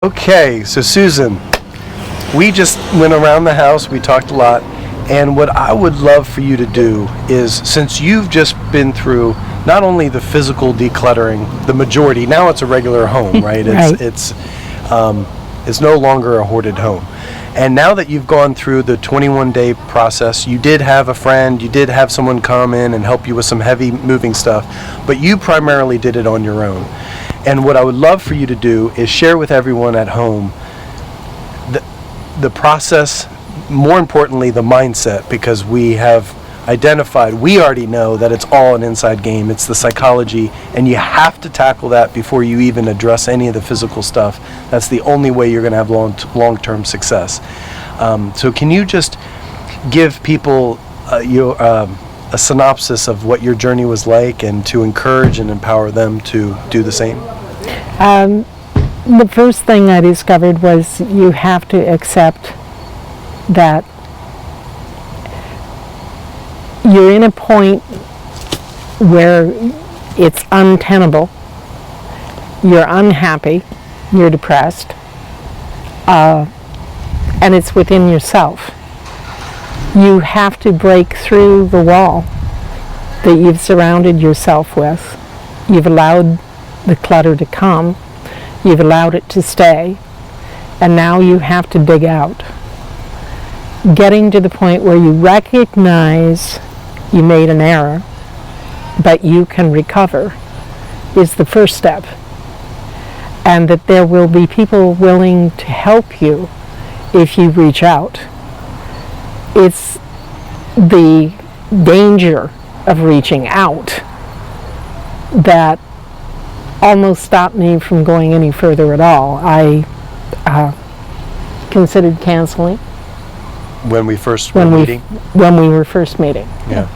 Okay, so Susan, we just went around the house, we talked a lot, and what I would love for you to do is, since you've just been through not only the physical decluttering, the majority, now it's a regular home, right? Right. It's no longer a hoarded home. And now that you've gone through the 21-day process, you did have a friend, you did have someone come in and help you with some heavy moving stuff, but you primarily did it on your own. And what I would love for you to do is share with everyone at home the process, more importantly the mindset, because we have identified, we already know that it's all an inside game, it's the psychology, and you have to tackle that before you even address any of the physical stuff. That's the only way you're going to have long-term success. So can you just give people a synopsis of what your journey was like, and to encourage and empower them to do the same? The first thing I discovered was you have to accept that you're in a point where it's untenable, you're unhappy, you're depressed, and it's within yourself. You have to break through the wall that you've surrounded yourself with. You've allowed the clutter to come, you've allowed it to stay, and now you have to dig out. Getting to the point where you recognize you made an error, but you can recover, is the first step. And that there will be people willing to help you if you reach out. It's the danger of reaching out that almost stopped me from going any further at all. I considered canceling. When we first were meeting? When we were first meeting. Yeah.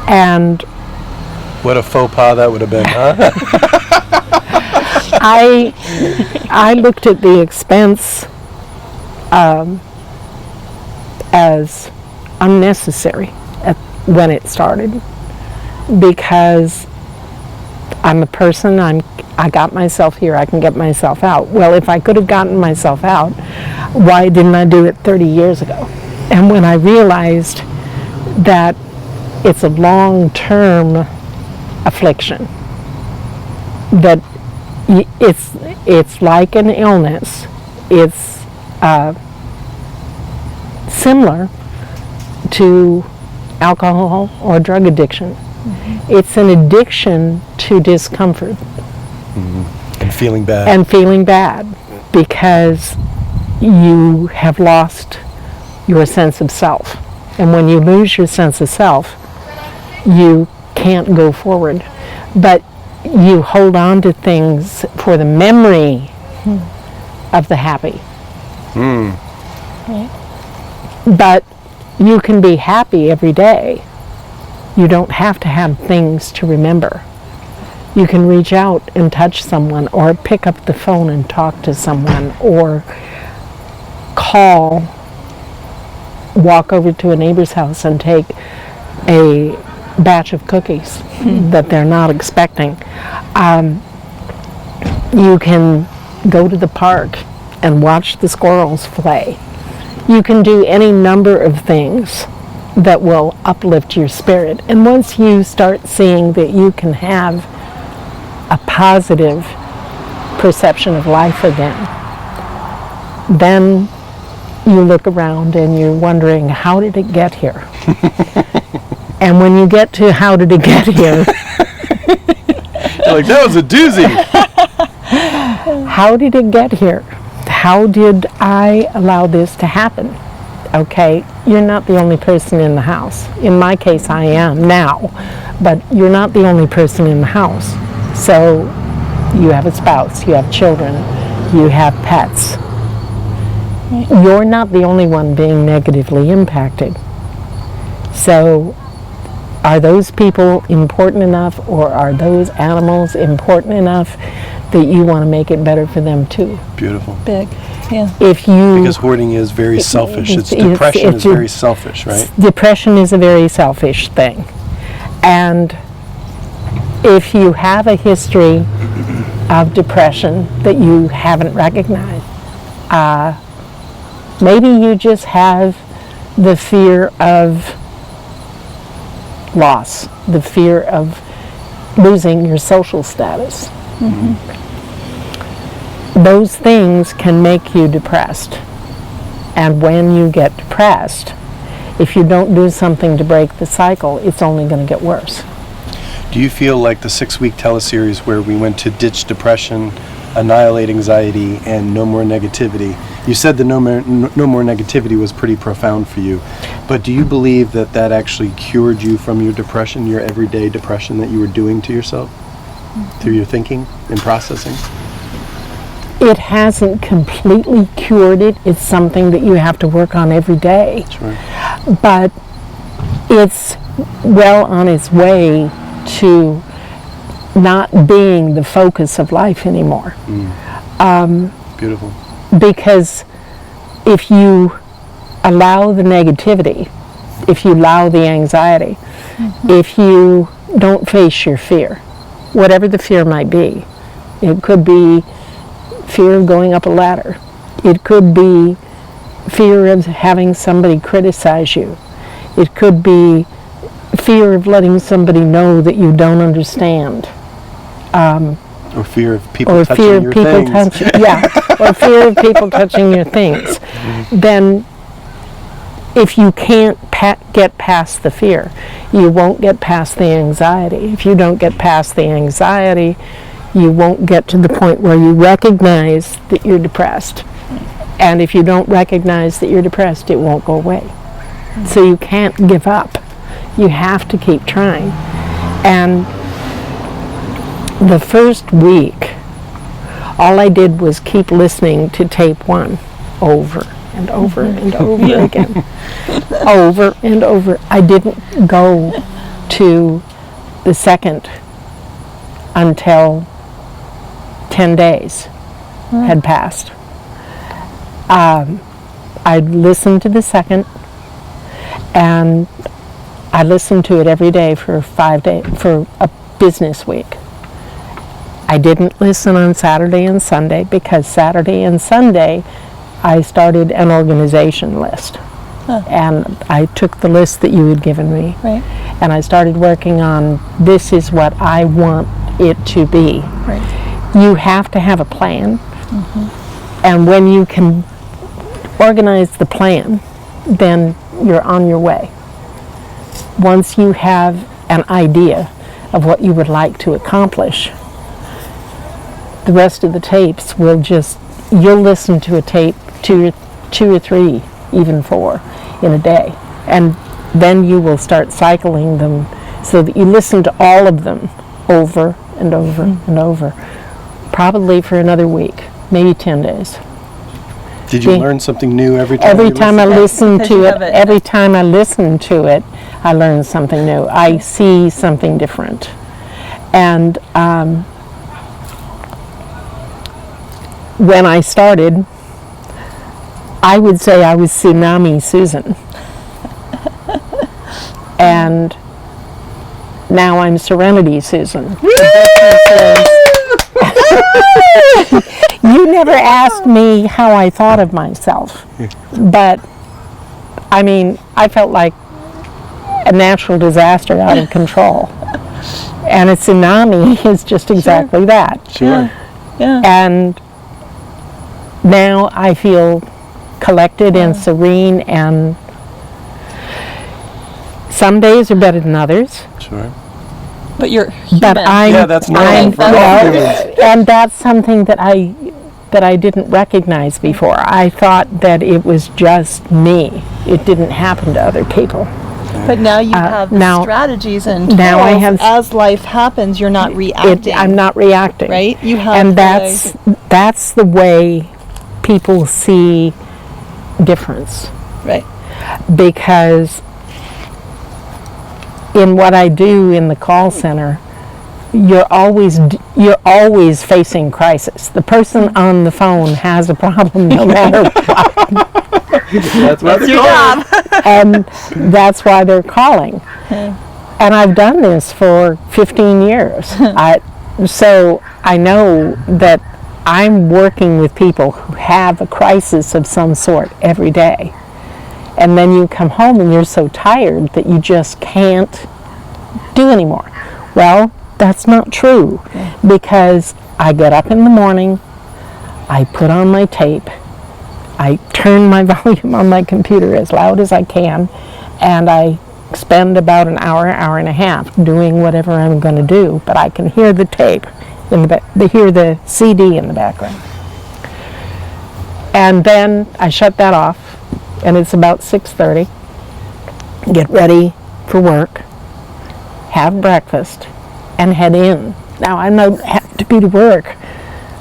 And what a faux pas that would have been, huh? I looked at the expense as unnecessary when it started, because I'm a person, I got myself here, I can get myself out. Well, if I could have gotten myself out, why didn't I do it 30 years ago? And when I realized that it's a long-term affliction, that it's like an illness, it's similar to alcohol or drug addiction. Mm-hmm. It's an addiction to discomfort. Mm-hmm. And feeling bad. And feeling bad because you have lost your sense of self. And when you lose your sense of self, you can't go forward. But you hold on to things for the memory of the happy. Mm. But you can be happy every day. You don't have to have things to remember. You can reach out and touch someone, or pick up the phone and talk to someone, or call, walk over to a neighbor's house and take a batch of cookies that they're not expecting. You can go to the park and watch the squirrels play. You can do any number of things that will uplift your spirit. And once you start seeing that you can have a positive perception of life again, then you look around and you're wondering, how did it get here? And when you get to how did it get here, you're like, that was a doozy. How did it get here? How did I allow this to happen? Okay, you're not the only person in the house. In my case, I am now, but you're not the only person in the house. So you have a spouse, you have children, you have pets. You're not the only one being negatively impacted. So are those people important enough, or are those animals important enough that you want to make it better for them too? Beautiful. Big, yeah. Because hoarding is very selfish. Depression is very selfish, right? Depression is a very selfish thing. And if you have a history of depression that you haven't recognized, Maybe you just have the fear of loss, the fear of losing your social status. Those things can make you depressed. And when you get depressed, if you don't do something to break the cycle, it's only going to get worse. Do you feel like the 6-week teleseries where we went to ditch depression, annihilate anxiety, and no more negativity? You said the no more negativity was pretty profound for you, but do you believe that that actually cured you from your depression, your everyday depression that you were doing to yourself through your thinking and processing? It hasn't completely cured it. It's something that you have to work on every day. Sure. But it's well on its way to not being the focus of life anymore. Beautiful. Because if you allow the negativity, if you allow the anxiety, if you don't face your fear, whatever the fear might be, it could be fear of going up a ladder. It could be fear of having somebody criticize you. It could be fear of letting somebody know that you don't understand. Or fear of people Or touching fear of your people things. touching, or fear of people touching your things. Then if you can't get past the fear, you won't get past the anxiety. If you don't get past the anxiety, you won't get to the point where you recognize that you're depressed. And if you don't recognize that you're depressed, it won't go away. So you can't give up. You have to keep trying. And the first week, all I did was keep listening to tape 1 over and over and over again. Over and over. I didn't go to the second until 10 days had passed. I listened to the second, and I listened to it every day for 5 days, for a business week. I didn't listen on Saturday and Sunday because Saturday and Sunday I started an organization list. And I took the list that you had given me, and I started working on, this is what I want it to be. You have to have a plan, and when you can organize the plan, then you're on your way. Once you have an idea of what you would like to accomplish, the rest of the tapes will just, you'll listen to a tape two or three, even 4 in a day, and then you will start cycling them so that you listen to all of them over and over and over, probably for another week, maybe 10 days. Did you learn something new every time? Every you time I listened? listen to it, every time I listen to it, I learn something new. I see something different. And when I started, I would say I was Tsunami Susan. And now I'm Serenity Susan. You never asked me how I thought of myself, but I mean, I felt like a natural disaster out of control. And a tsunami is just exactly that. Sure. Yeah. And now I feel collected and serene, and some days are better than others. Sure. But you're human. But that's normal for all humans. and that's something that I didn't recognize before. I thought that it was just me. It didn't happen to other people. But now you have now- strategies and tools. now I have- as life happens, you're not reacting. I'm not reacting. Right? You have And the- that's the way people see difference. right. Because in what I do in the call center, you're always facing crisis. The person on the phone has a problem no matter what. That's your job. And that's why they're calling. And I've done this for 15 years. So I know that I'm working with people who have a crisis of some sort every day. And then you come home and you're so tired that you just can't do anymore. Well, that's not true, because I get up in the morning, I put on my tape, I turn my volume on my computer as loud as I can, and I spend about an hour, hour and a half doing whatever I'm going to do, but I can hear the tape in the hear the CD in the background. And then I shut that off, and it's about 6:30. Get ready for work, have breakfast, and head in. Now, I don't have to be to work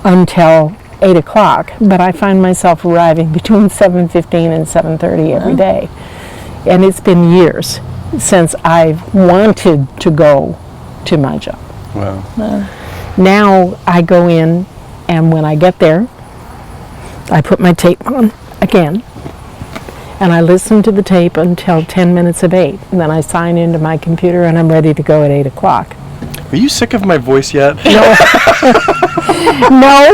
until 8 o'clock, but I find myself arriving between 7:15 and 7:30 every day. And it's been years since I've wanted to go to my job. Wow. Now I go in, and when I get there, I put my tape on again, and I listen to the tape until 10 minutes of 8, and then I sign into my computer, and I'm ready to go at 8 o'clock. Are you sick of my voice yet? No. No.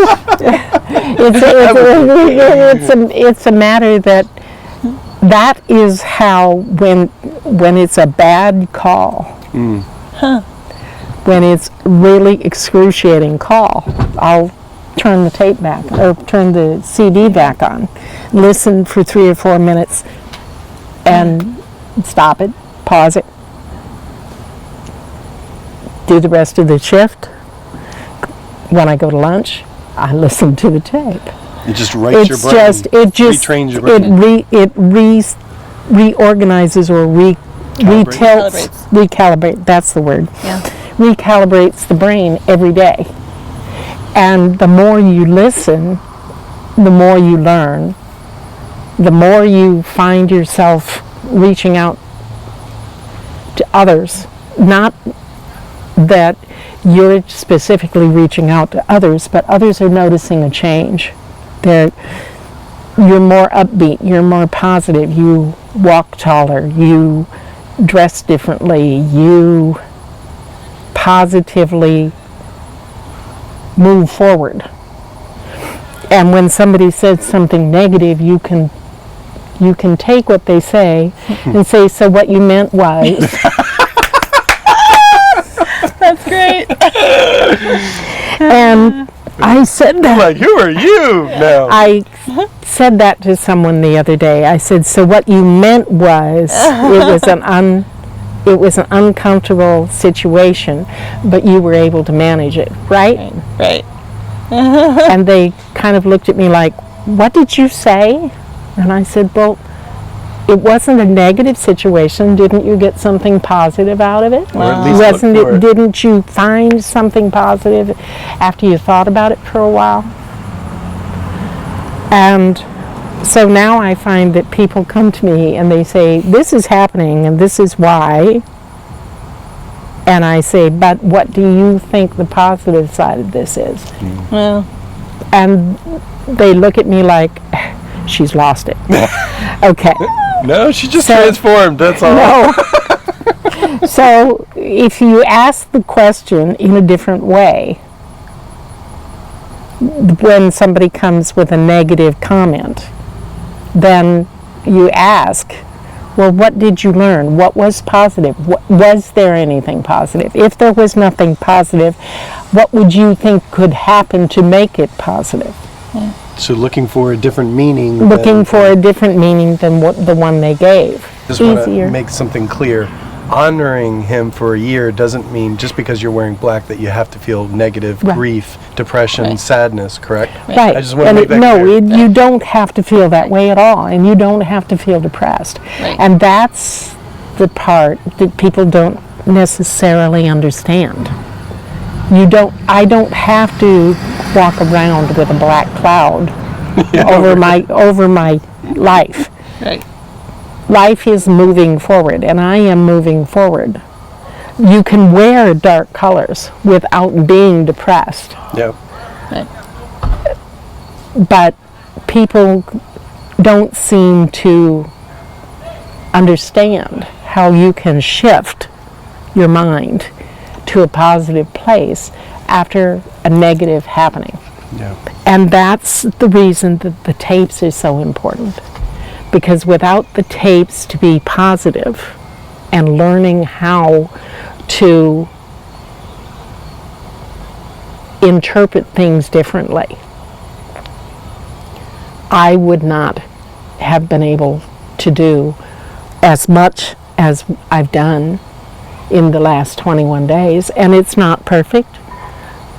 It's a matter that is how, when it's a bad call, when it's really excruciating call, I'll turn the tape back, or turn the CD back on, listen for 3 or 4 minutes, and stop it, pause it, do the rest of the shift. When I go to lunch, I listen to the tape. It just writes your brain. Retrains your brain. It reorganizes or recalibrate. That's the word. Yeah. Recalibrates the brain every day. And the more you listen, the more you learn, the more you find yourself reaching out to others. Not that you're specifically reaching out to others, but others are noticing a change. You're more upbeat, you're more positive, you walk taller, you dress differently, you positively move forward. And when somebody says something negative, you can take what they say and say, so what you meant was. That's great. And I said that. Like, who are you now? I said that to someone the other day. I said, so what you meant was it was an uncomfortable situation, but you were able to manage it, right? Right. And they kind of looked at me like, what did you say? And I said, well, it wasn't a negative situation. Didn't you get something positive out of it? Or at least look for it. Didn't you find something positive after you thought about it for a while? And so now I find that people come to me and they say, this is happening and this is why. And I say, but what do you think the positive side of this is? Well. And they look at me like, she's lost it. Okay. No, she just transformed, that's all. No. So if you ask the question in a different way, when somebody comes with a negative comment, then you ask, well, what did you learn? What was positive? Was there anything positive? If there was nothing positive, what would you think could happen to make it positive? Yeah. So looking for a different meaning. Looking for a different meaning than the one they gave. Just want to make something clear. Honoring him for a year doesn't mean just because you're wearing black that you have to feel negative, grief, depression, sadness, correct? Right. I just want to make that clear. You don't have to feel that way at all, and you don't have to feel depressed. Right. And that's the part that people don't necessarily understand. I don't have to walk around with a black cloud over my life. Right. Life is moving forward, and I am moving forward. You can wear dark colors without being depressed. Yep. Right. But people don't seem to understand how you can shift your mind to a positive place after a negative happening. Yeah. And that's the reason that the tapes are so important. Because without the tapes to be positive and learning how to interpret things differently, I would not have been able to do as much as I've done in the last 21 days. And it's not perfect,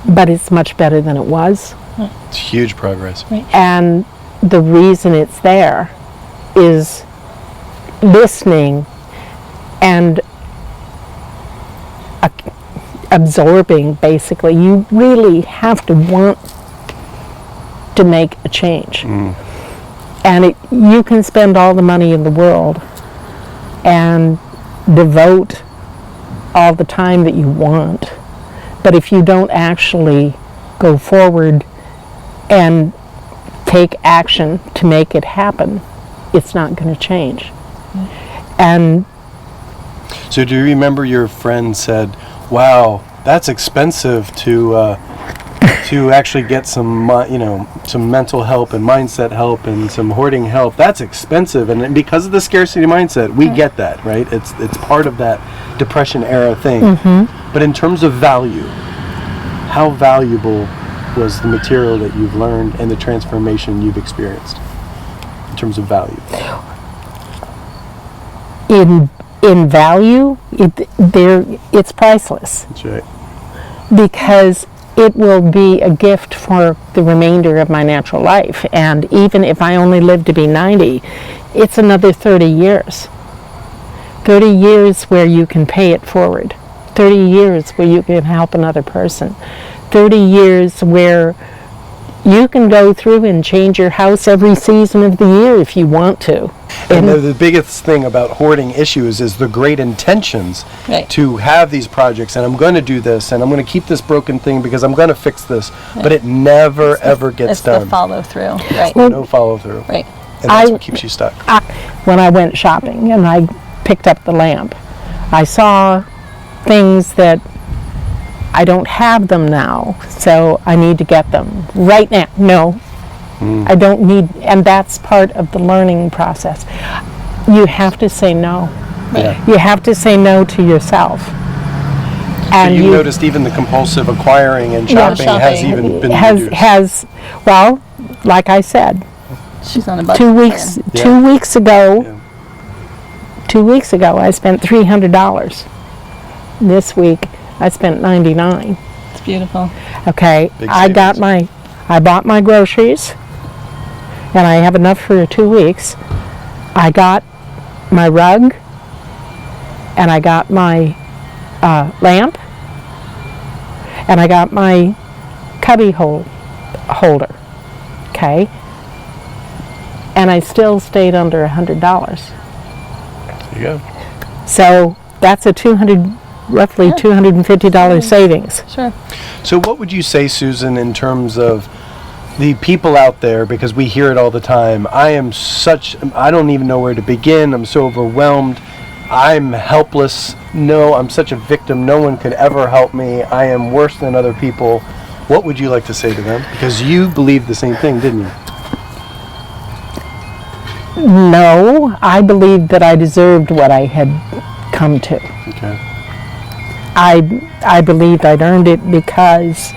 but it's much better than it was. It's huge progress. And the reason it's there is listening and absorbing, basically. You really have to want to make a change. And you can spend all the money in the world and devote all the time that you want, but if you don't actually go forward and take action to make it happen, it's not going to change. And So do you remember your friend said, wow, that's expensive to actually get some some mental help and mindset help and some hoarding help? That's expensive. And because of the scarcity mindset, we get that, right? It's part of that Depression era thing. But in terms of value, how valuable was the material that you've learned and the transformation you've experienced in terms of value? in value, it's priceless, That's right. because it will be a gift for the remainder of my natural life. And even if I only live to be 90, it's another 30 years. 30 years where you can pay it forward. 30 years where you can help another person. 30 years where you can go through and change your house every season of the year if you want to. And the biggest thing about hoarding issues is the great intentions Right. to have these projects, and I'm going to do this, and I'm going to keep this broken thing because I'm going to fix this, but it never ever gets It's done. the follow through. Right. No follow through. Right. And that's what keeps you stuck. When I went shopping and I picked up the lamp, I saw things that I don't have them now, so I need to get them right now. No, I don't need, and that's part of the learning process. You have to say no. Yeah. You have to say no to yourself. So And you noticed even the compulsive acquiring and shopping has shopping. even been reduced. has, well, like I said, She's on a budget. 2 weeks, Yeah. 2 weeks ago, Yeah. 2 weeks ago, I spent $300. This week, I spent $99. It's beautiful. Okay, Big I bought my groceries, and I have enough for 2 weeks. I got my rug, and I got my lamp, and I got my cubby holder. Okay, and I still stayed under $100. There you go. So that's a roughly $250 savings. Sure. So what would you say, Susan, in terms of the people out there, because we hear it all the time, I don't even know where to begin, I'm so overwhelmed, I'm helpless, no, I'm such a victim, no one could ever help me, I am worse than other people. What would you like to say to them? Because you believed the same thing, didn't you? No, I believed that I deserved what I had come to. Okay. I believed I'd earned it because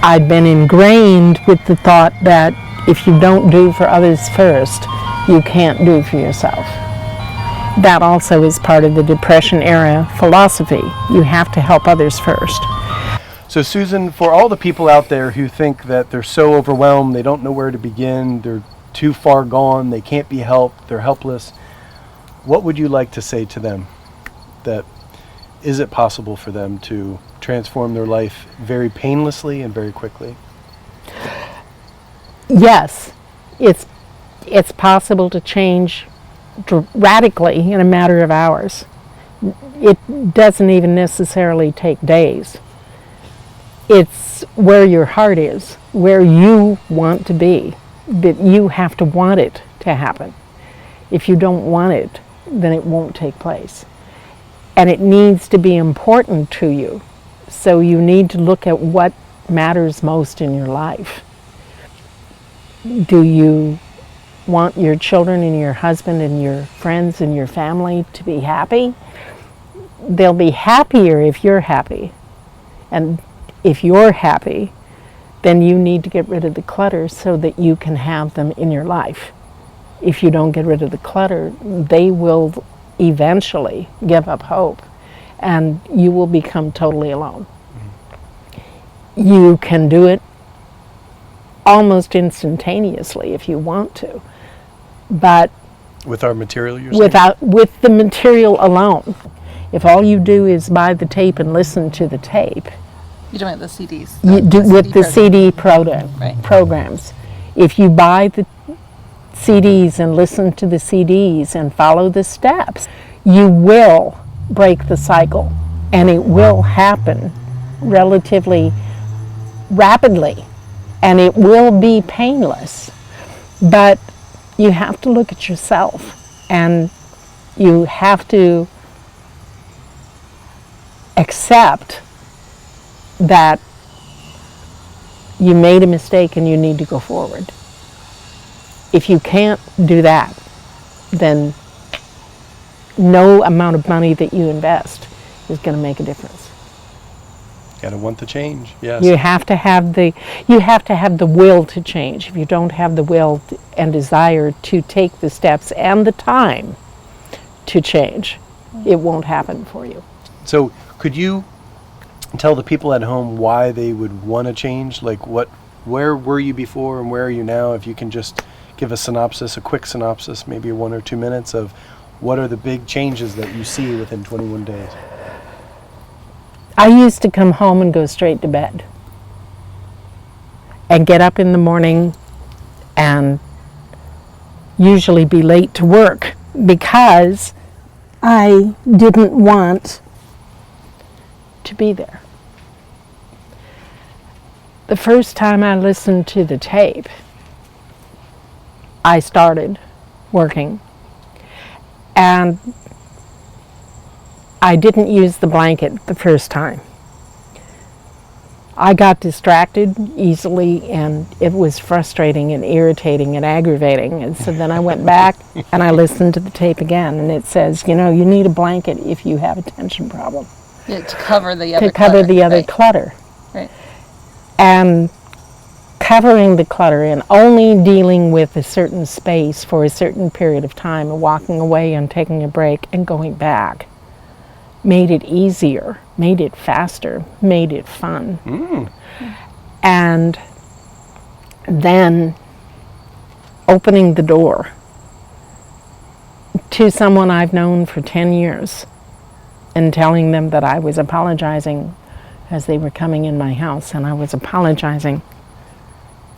I'd been ingrained with the thought that if you don't do for others first, you can't do for yourself. That also is part of the Depression era philosophy. You have to help others first. So Susan, for all the people out there who think that they're so overwhelmed, they don't know where to begin, they're too far gone, they can't be helped, they're helpless, what would you like to say to them? That is it possible for them to transform their life very painlessly and very quickly? Yes, it's possible to change radically in a matter of hours. It doesn't even necessarily take days. It's where your heart is, where you want to be, but you have to want it to happen. If you don't want it, then it won't take place. And it needs to be important to you. So you need to look at what matters most in your life? Do you want your children and your husband and your friends and your family to be happy? They'll be happier if you're happy. And if you're happy, then you need to get rid of the clutter so that you can have them in your life. If you don't get rid of the clutter, they will eventually give up hope and you will become totally alone. You can do it almost instantaneously if you want to, but With our material, you're saying? with the material alone. If all you do is buy the tape and listen to the tape, You're talking about the CDs. you do with the program. CD Right. programs. If you buy the CDs and listen to the CDs and follow the steps, you will break the cycle, and it will happen relatively rapidly, and it will be painless. But you have to look at yourself, and you have to accept that you made a mistake and you need to go forward. If you can't do that, then no amount of money that you invest is going to make a difference. Gotta want the change, yes. You have to have the will to change. If you don't have the will and desire to take the steps and the time to change, it won't happen for you. So could you tell the people at home why they would want to change? Like where were you before and where are you now? If you can just give a quick synopsis, maybe 1 or 2 minutes of what are the big changes that you see within 21 days? I used to come home and go straight to bed and get up in the morning and usually be late to work because I didn't want to be there. The first time I listened to the tape, I started working, and I didn't use the blanket the first time. I got distracted easily, and it was frustrating and irritating and aggravating. And so then I went back and I listened to the tape again, and it says, you need a blanket if you have a tension problem. Yeah, to cover the other To cover clutter. the other Right. clutter. Right. And covering the clutter and only dealing with a certain space for a certain period of time and walking away and taking a break and going back made it easier, made it faster, made it fun. And then opening the door to someone I've known for 10 years and telling them that I was apologizing as they were coming in my house, and I was apologizing.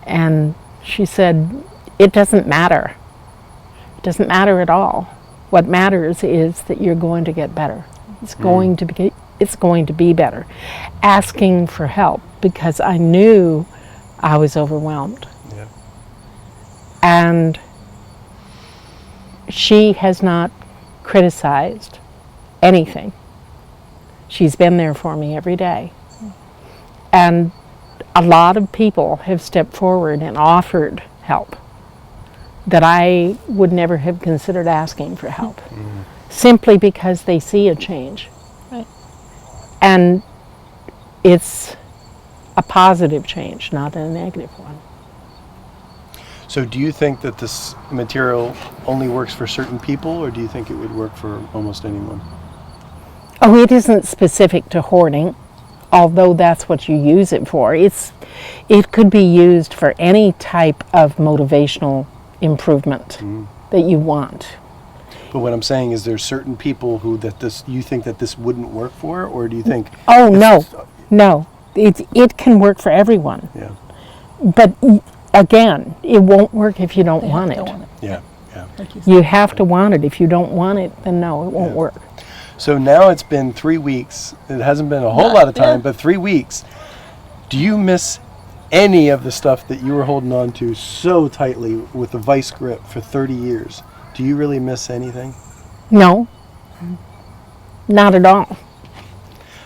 And she said, it doesn't matter. It doesn't matter at all. What matters is that you're going to get better. It's going to be better. Asking for help because I knew I was overwhelmed. Yeah. And she has not criticized anything. She's been there for me every day. And a lot of people have stepped forward and offered help that I would never have considered asking for help, simply because they see a change. Right. And it's a positive change, not a negative one. So do you think that this material only works for certain people, or do you think it would work for almost anyone? Oh, it isn't specific to hoarding, although that's what you use it for. It could be used for any type of motivational improvement that you want. But what I'm saying is there's certain people who you think that this wouldn't work for, or do you think... Oh, no. It can work for everyone. Yeah. But again, it won't work if you don't want it. Don't want it. Yeah, yeah. Like you said. You have to want it. If you don't want it, then no, it won't Yeah. work. So now it's been 3 weeks. It hasn't been a whole lot of time, Yeah. but 3 weeks. Do you miss any of the stuff that you were holding on to so tightly with the vice grip for 30 years? Do you really miss anything? No, not at all.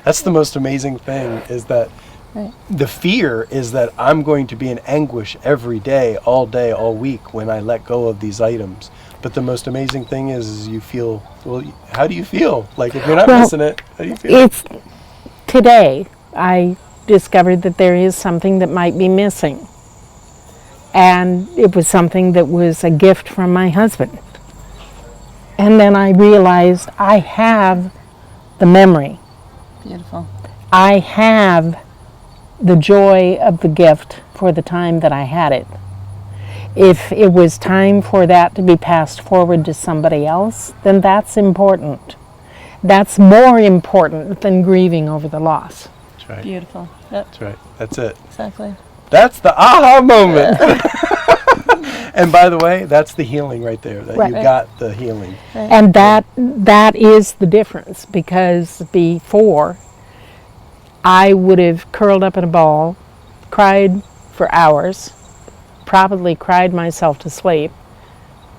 That's the most amazing thing, is that Right. The fear is that I'm going to be in anguish every day, all week when I let go of these items. But the most amazing thing is you feel, well, how do you feel? Like if you're not Well, missing it, how do you feel? It's today I discovered that there is something that might be missing. And it was something that was a gift from my husband. And then I realized I have the memory. Beautiful. I have the joy of the gift for the time that I had it. If it was time for that to be passed forward to somebody else, then that's important. That's more important than grieving over the loss. That's right. Beautiful. Yep. That's right. That's it. Exactly. That's the aha moment. And by the way, that's the healing right there. That Right. you got the healing. Right. And that is the difference, because before I would have curled up in a ball, cried for hours, probably cried myself to sleep,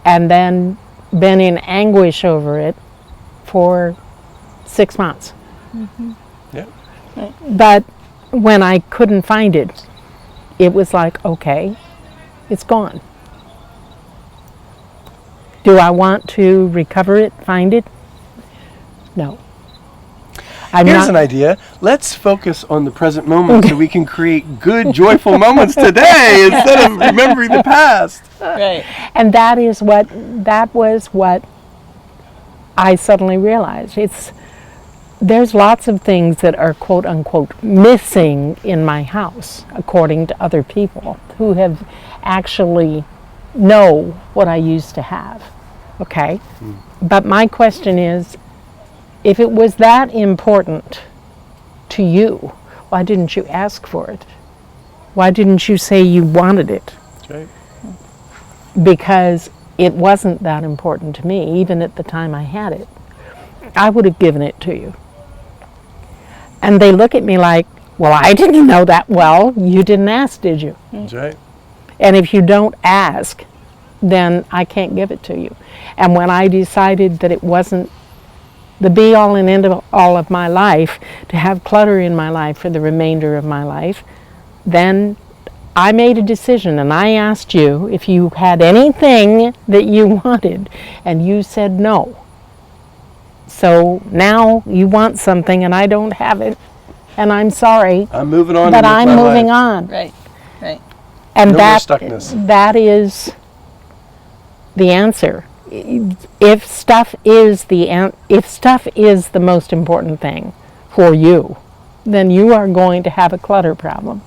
and then been in anguish over it for 6 months. Yeah. But when I couldn't find it, it was like, okay, it's gone. Do I want to recover it, find it? No. Here's an idea. Let's focus on the present moment so we can create good, joyful moments today instead of remembering the past. Right. And that was what I suddenly realized. There's lots of things that are quote unquote missing in my house, according to other people who have actually know what I used to have. Okay? But my question is, if it was that important to you, why didn't you ask for it? Why didn't you say you wanted it? That's right. Because it wasn't that important to me, even at the time I had it. I would have given it to you. And they look at me like, well, I didn't know that well. You didn't ask, did you? That's right. And if you don't ask, then I can't give it to you. And when I decided that it wasn't the be-all and end-all of my life, to have clutter in my life for the remainder of my life, then I made a decision, and I asked you if you had anything that you wanted, and you said no. So now you want something and I don't have it, and I'm sorry, I'm moving on. but with I'm my moving life. on. Right. Right. And No more stuckness. that is the answer. If stuff is the most important thing for you, then you are going to have a clutter problem.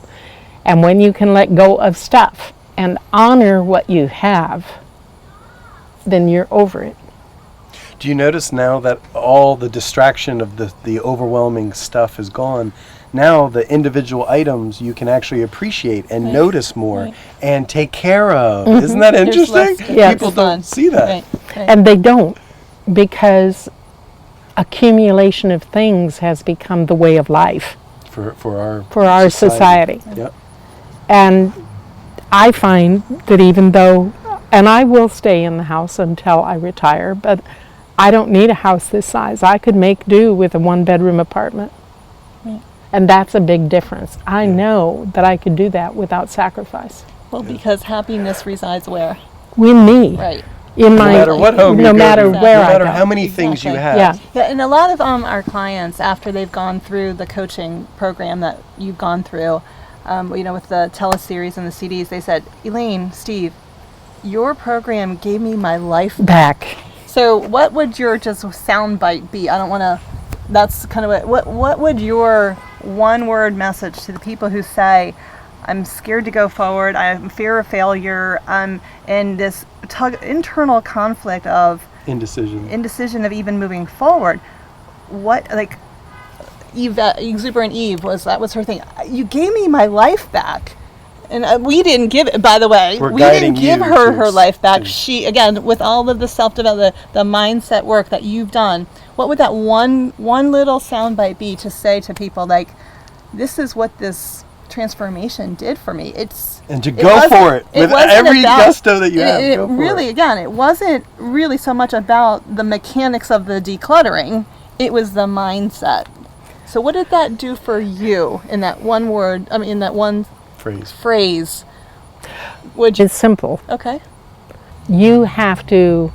And when you can let go of stuff and honor what you have, then you're over it. Do you notice now that all the distraction of the overwhelming stuff is gone? Now the individual items you can actually appreciate and notice more and take care of. Isn't that interesting? less- Yes. People don't see that. Right. Right. And they don't, because accumulation of things has become the way of life For our for our society. Yep. And I find that even though, and I will stay in the house until I retire, but I don't need a house this size. I could make do with a one-bedroom apartment. And that's a big difference. I know that I could do that without sacrifice. Well, because happiness resides where? In me. Right. In No my, matter what home you no go matter to, where no I matter go. how many things you Exactly. have. Yeah. Yeah, and a lot of our clients, after they've gone through the coaching program that you've gone through, with the teleseries and the CDs, they said, Elaine, Steve, your program gave me my life Back. So what would your just sound bite be? I don't want to, that's kind of what would your one word message to the people who say, I'm scared to go forward, I'm fear of failure, I'm in this internal conflict of indecision of even moving forward. What, like, Eve, exuberant Eve, that was her thing. You gave me my life back. And we didn't give it, by the way, We're we didn't guiding give you her to her life back. She, again, with all of the self-development, the mindset work that you've done, what would that one little soundbite be to say to people, like, this is what this transformation did for me? And to go for it with every gusto that you have. It Go for really, it. again, it wasn't really so much about the mechanics of the decluttering. It was the mindset. So what did that do for you in that one word? I mean, in that one phrase? Would you? It's simple. Okay. You have to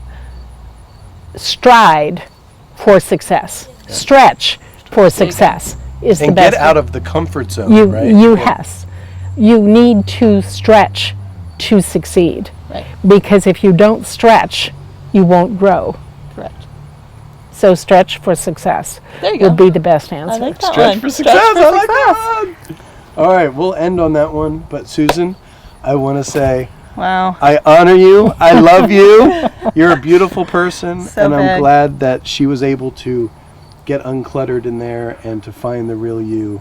stride for success. Stretch for success is the And best. get out of the comfort zone, you right? you need to stretch to succeed. Right. Because if you don't stretch, you won't grow. Correct. So stretch for success There you go. would be the best answer. I like that Stretch one. for success. I like that one. All right, we'll end on that one. But Susan, I want to say Wow. I honor you. I love you. You're a beautiful person, So and I'm big. glad that she was able to get uncluttered in there and to find the real you.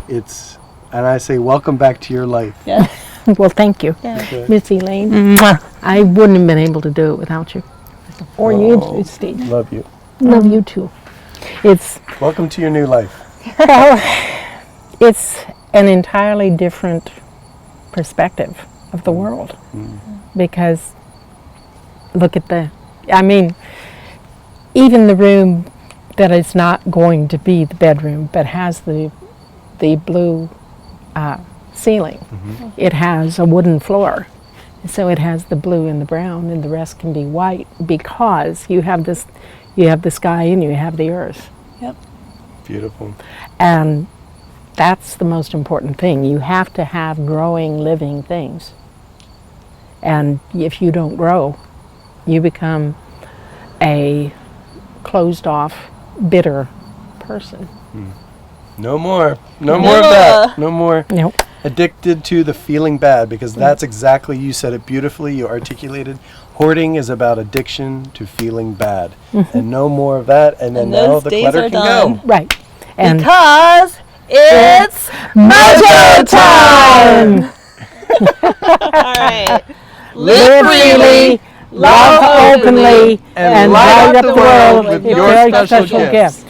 And I say, welcome back to your life. Yeah. Well, thank you, Okay. Miss Elaine. I wouldn't have been able to do it without you. Or you, Steve. Love you. Love you too. It's Welcome to your new life. well, it's an entirely different perspective of the world because look at even the room that is not going to be the bedroom but has the blue ceiling. It has a wooden floor, so it has the blue and the brown, and the rest can be white because you have the sky and you have the earth. Yep. Beautiful. And that's the most important thing. You have to have growing, living things. And if you don't grow, you become a closed off, bitter person. No more. No more of that. No more Nope. addicted to the feeling bad, because that's exactly, you said it beautifully, you articulated. Hoarding is about addiction to feeling bad. And no more of that, and then And now those the days clutter are can done. go. Right. And Because it's Mojo time! all right. Live freely, love openly, and light up the world with your special gift.